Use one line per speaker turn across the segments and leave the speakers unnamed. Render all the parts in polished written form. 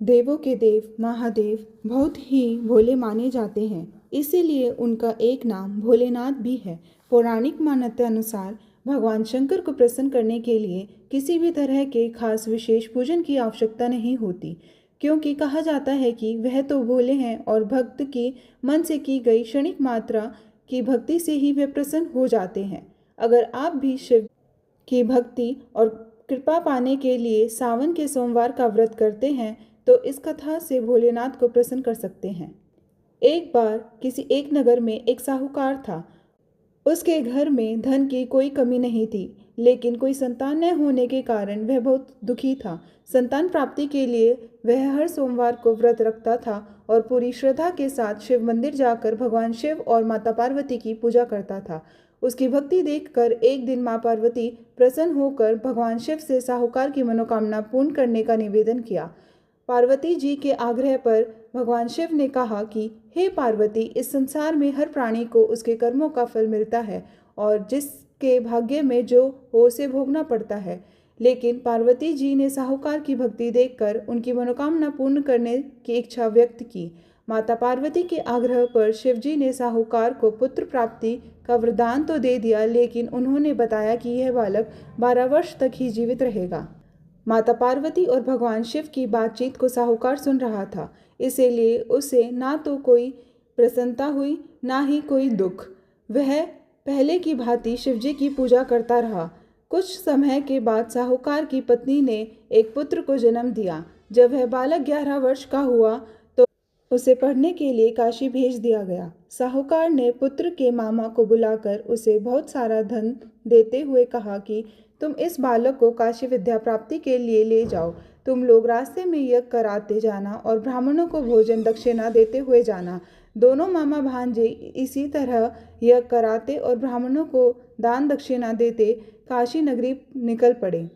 देवों के देव महादेव बहुत ही भोले माने जाते हैं, इसीलिए उनका एक नाम भोलेनाथ भी है। पौराणिक मान्यता अनुसार भगवान शंकर को प्रसन्न करने के लिए किसी भी तरह के खास विशेष पूजन की आवश्यकता नहीं होती, क्योंकि कहा जाता है कि वह तो भोले हैं और भक्त की मन से की गई क्षणिक मात्रा की भक्ति से ही वे प्रसन्न हो जाते हैं। अगर आप भी शिव की भक्ति और कृपा पाने के लिए सावन के सोमवार का व्रत करते हैं तो इस कथा से भोलेनाथ को प्रसन्न कर सकते हैं। एक बार किसी एक नगर में एक साहूकार था। उसके घर में धन की कोई कमी नहीं थी, लेकिन कोई संतान न होने के कारण वह बहुत दुखी था। संतान प्राप्ति के लिए वह हर सोमवार को व्रत रखता था और पूरी श्रद्धा के साथ शिव मंदिर जाकर भगवान शिव और माता पार्वती की पूजा करता था। उसकी भक्ति देखकर एक दिन माँ पार्वती प्रसन्न होकर भगवान शिव से साहूकार की मनोकामना पूर्ण करने का निवेदन किया। पार्वती जी के आग्रह पर भगवान शिव ने कहा कि हे पार्वती, इस संसार में हर प्राणी को उसके कर्मों का फल मिलता है और जिसके भाग्य में जो हो उसे भोगना पड़ता है। लेकिन पार्वती जी ने साहूकार की भक्ति देखकर उनकी मनोकामना पूर्ण करने की इच्छा व्यक्त की। माता पार्वती के आग्रह पर शिवजी ने साहूकार को पुत्र प्राप्ति का वरदान तो दे दिया, लेकिन उन्होंने बताया कि यह बालक 12 वर्ष तक ही जीवित रहेगा। माता पार्वती और भगवान शिव की बातचीत को साहूकार सुन रहा था, इसीलिए उसे ना तो कोई प्रसन्नता हुई ना ही कोई दुख। वह पहले की भांति शिवजी की पूजा करता रहा। कुछ समय के बाद साहूकार की पत्नी ने एक पुत्र को जन्म दिया। जब वह बालक 11 वर्ष का हुआ तो उसे पढ़ने के लिए काशी भेज दिया गया। साहूकार ने पुत्र के मामा को बुलाकर उसे बहुत सारा धन देते हुए कहा कि तुम इस बालक को काशी विद्या प्राप्ति के लिए ले जाओ। तुम लोग रास्ते में यज्ञ कराते जाना और ब्राह्मणों को भोजन दक्षिणा देते हुए जाना। दोनों मामा भांजे इसी तरह यज्ञ कराते और ब्राह्मणों को दान दक्षिणा देते काशी नगरी निकल पड़े।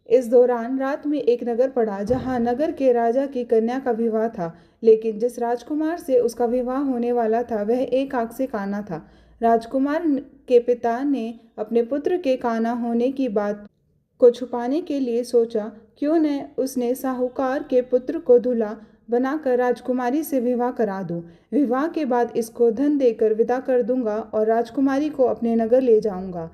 इस दौरान रात में एक नगर पड़ा जहां नगर के राजा की कन्या का विवाह था, लेकिन जिस राजकुमार से उसका विवाह होने वाला था वह एक आंख से काना था। राजकुमार के पिता ने अपने पुत्र के काना होने की बात को छुपाने के लिए सोचा, क्यों न उसने साहूकार के पुत्र को दूल्हा बनाकर राजकुमारी से विवाह करा दूं। विवाह के बाद इसको धन देकर विदा कर दूंगा और राजकुमारी को अपने नगर ले जाऊंगा।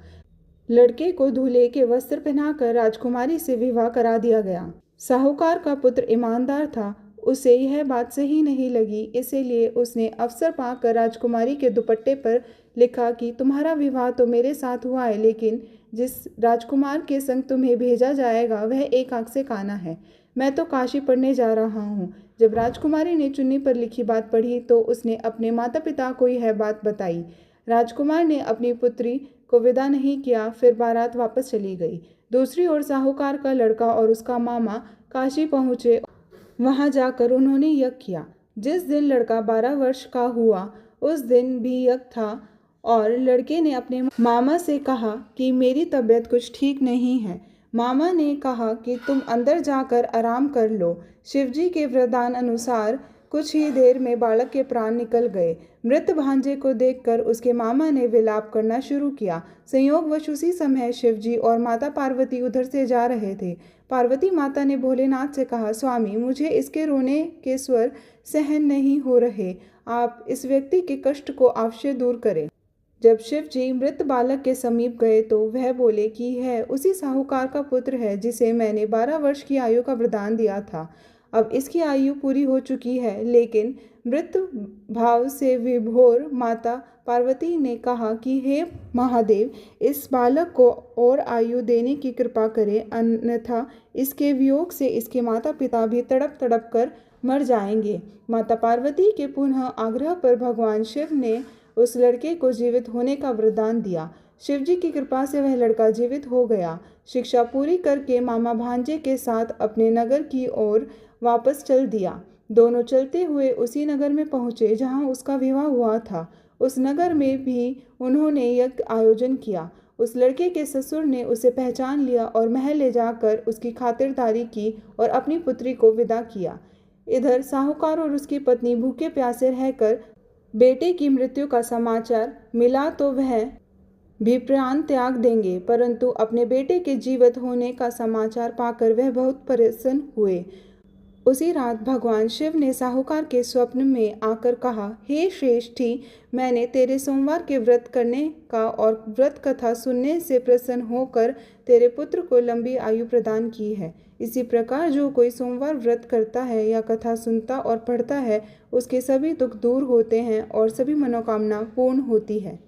लड़के को दूल्हे के वस्त्र पहनाकर राजकुमारी से विवाह करा दिया गया। साहूकार का पुत्र ईमानदार था, उसे यह बात सही नहीं लगी, इसीलिए उसने अवसर पाकर राजकुमारी के दुपट्टे पर लिखा कि तुम्हारा विवाह तो मेरे साथ हुआ है, लेकिन जिस राजकुमार के संग तुम्हें भेजा जाएगा वह एक आंख से काना है। मैं तो काशी पढ़ने जा रहा हूँ। जब राजकुमारी ने चुन्नी पर लिखी बात पढ़ी तो उसने अपने माता पिता को यह बात बताई। राजकुमार ने अपनी पुत्री को विदा नहीं किया, फिर बारात वापस चली गई। दूसरी ओर साहूकार का लड़का और उसका मामा काशी पहुंचे। वहां जाकर उन्होंने यज्ञ किया। जिस दिन लड़का 12 वर्ष का हुआ उस दिन भी यज्ञ था और लड़के ने अपने मामा से कहा कि मेरी तबीयत कुछ ठीक नहीं है। मामा ने कहा कि तुम अंदर जाकर आराम कर लो। शिवजी के वरदान अनुसार कुछ ही देर में बालक के प्राण निकल गए। मृत भांजे को देखकर उसके मामा ने विलाप करना शुरू किया। संयोगवश उसी समय शिवजी और माता पार्वती उधर से जा रहे थे। पार्वती माता ने भोलेनाथ से कहा, स्वामी, मुझे इसके रोने के स्वर सहन नहीं हो रहे, आप इस व्यक्ति के कष्ट को अवश्य दूर करें। जब शिव जी मृत बालक के समीप गए तो वह बोले कि यह उसी साहूकार का पुत्र है जिसे मैंने 12 वर्ष की आयु का वरदान दिया था। अब इसकी आयु पूरी हो चुकी है, लेकिन मृत भाव से विभोर माता पार्वती ने कहा कि हे महादेव, इस बालक को और आयु देने की कृपा करें, अन्यथा इसके वियोग से इसके माता पिता भी तड़प तड़प कर मर जाएंगे। माता पार्वती के पुनः आग्रह पर भगवान शिव ने उस लड़के को जीवित होने का वरदान दिया। शिवजी की कृपा से वह लड़का जीवित हो गया। शिक्षा पूरी करके मामा भांजे के साथ अपने नगर की ओर वापस चल दिया। दोनों चलते हुए उसी नगर में पहुंचे जहां उसका विवाह हुआ था। उस नगर में भी उन्होंने यज्ञ आयोजन किया। उस लड़के के ससुर ने उसे पहचान लिया और महल ले जाकर उसकी खातिरदारी की और अपनी पुत्री को विदा किया। इधर साहूकार और उसकी पत्नी भूखे प्यासे रहकर बेटे की मृत्यु का समाचार मिला तो वह भी प्राण त्याग देंगे, परंतु अपने बेटे के जीवित होने का समाचार पाकर वह बहुत प्रसन्न हुए। उसी रात भगवान शिव ने साहूकार के स्वप्न में आकर कहा, हे श्रेष्ठी, मैंने तेरे सोमवार के व्रत करने का और व्रत कथा सुनने से प्रसन्न होकर तेरे पुत्र को लंबी आयु प्रदान की है। इसी प्रकार जो कोई सोमवार व्रत करता है या कथा सुनता और पढ़ता है, उसके सभी दुख दूर होते हैं और सभी मनोकामना पूर्ण होती है।